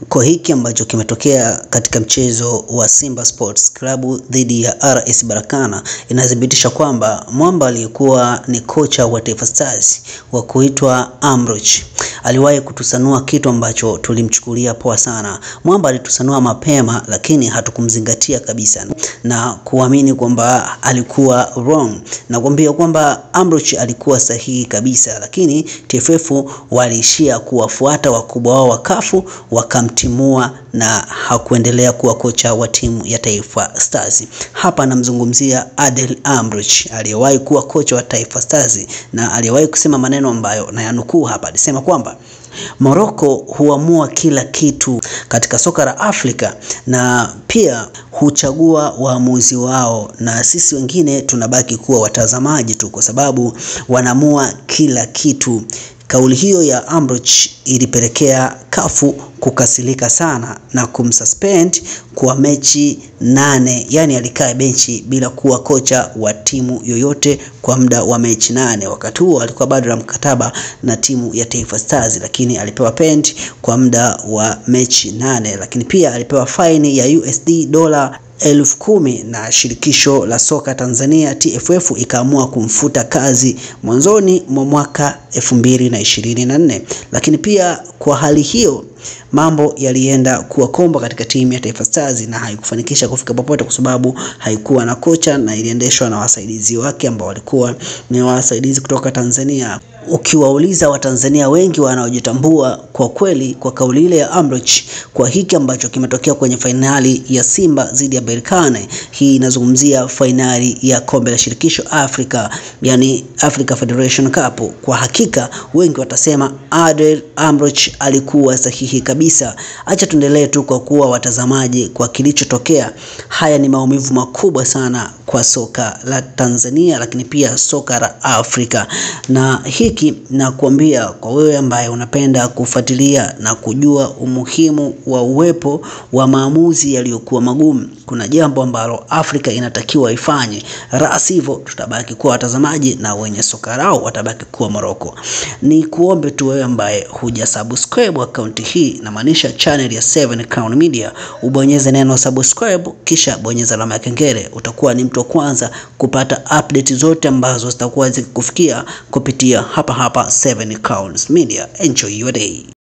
Kwa hiki ambacho kimetokea katika mchezo wa Simba Sports Club dhidi ya RS Berkane inadhibitisha kwamba Mwamba aliyekuwa ni kocha wa Taifa Stars wa kuitwa Amrouche aliwahi kutusanua kitu ambacho tulimchukulia poa sana. Mwamba alitusanua mapema lakini hatukumzingatia kabisa na kuamini kwamba alikuwa wrong, na kuambia kwamba Amrouche alikuwa sahihi kabisa, lakini TFF waliishia kuwafuata wakubwa wao wa CAF wakamtimua na hakuendelea kuwa kocha wa timu ya Taifa Stars. Hapa namzungumzia Adel Amrouche aliyewahi kuwa kocha wa Taifa Stars na aliyewahi kusema maneno ambayo na yanukuu hapa. Alisema kwamba Morocco huamua kila kitu katika soka la Afrika na pia huchagua waamuzi wao, na sisi wengine tunabaki kuwa watazamaji tu kwa sababu wanaamua kila kitu. Kauli hiyo ya Amrouche ilipelekea CAF kukasirika sana na kumsuspend kwa mechi 8, yani alikaa benchi bila kuwa kocha wa timu yoyote kwa muda wa mechi 8. Wakati huo alikuwa bado na mkataba na timu ya Taifa Stars, lakini alipewa pend kwa muda wa mechi 8, lakini pia alipewa fine ya USD dola 10,000 na shirikisho la soka Tanzania TFF ikaamua kumfuta kazi mwanzoni mwa mwaka 2024. Lakini pia kwa hali hiyo mambo yalienda kuwa kombo katika timu ya Taifa Stars na haikufanikisha kufika popote kwa sababu haikuwa na kocha na iliendeshwa na wasaidizi wake ambao walikuwa ni wasaidizi kutoka Tanzania. Ukiwauliza Watanzania wengi wanaojitambua kwa kweli kwa kauli ile ya Amrouche kwa hiki ambacho kimetokea kwenye finali ya Simba dhidi ya Berkane, hii inazungumzia finali ya kombe la shirikisho Afrika, yani Africa Federation Cup, kwa hakika wengi watasema Adel Amrouche alikuwa sahihi kabisa. Acha tuendelee tu kwa kuwa watazamaji kwa kilichotokea. Haya ni maumivu makubwa sana kwa soka la Tanzania lakini pia soka la Afrika, na hiki na kuambia kwa wewe ambaye unapenda kufuatilia na kujua umuhimu wa uwepo wa maamuzi yaliyokuwa magumu. Kuna jambo ambalo Afrika inatakiwa ifanye, la sivyo tutabaki kuwa watazamaji na wenye soka lao watabaki kuwa Morocco. Ni kuombe tu wewe ambaye hujasubscribe account hii, na maanisha channel ya 7 Crown Media, ubonyeze neno subscribe kisha bonyeza alama ya kengele. Utakuwa ni mtu wa kwanza kupata update zote ambazo zitakuwa zikikufikia kupitia hapa 7 Crown Media. Enjoy your day.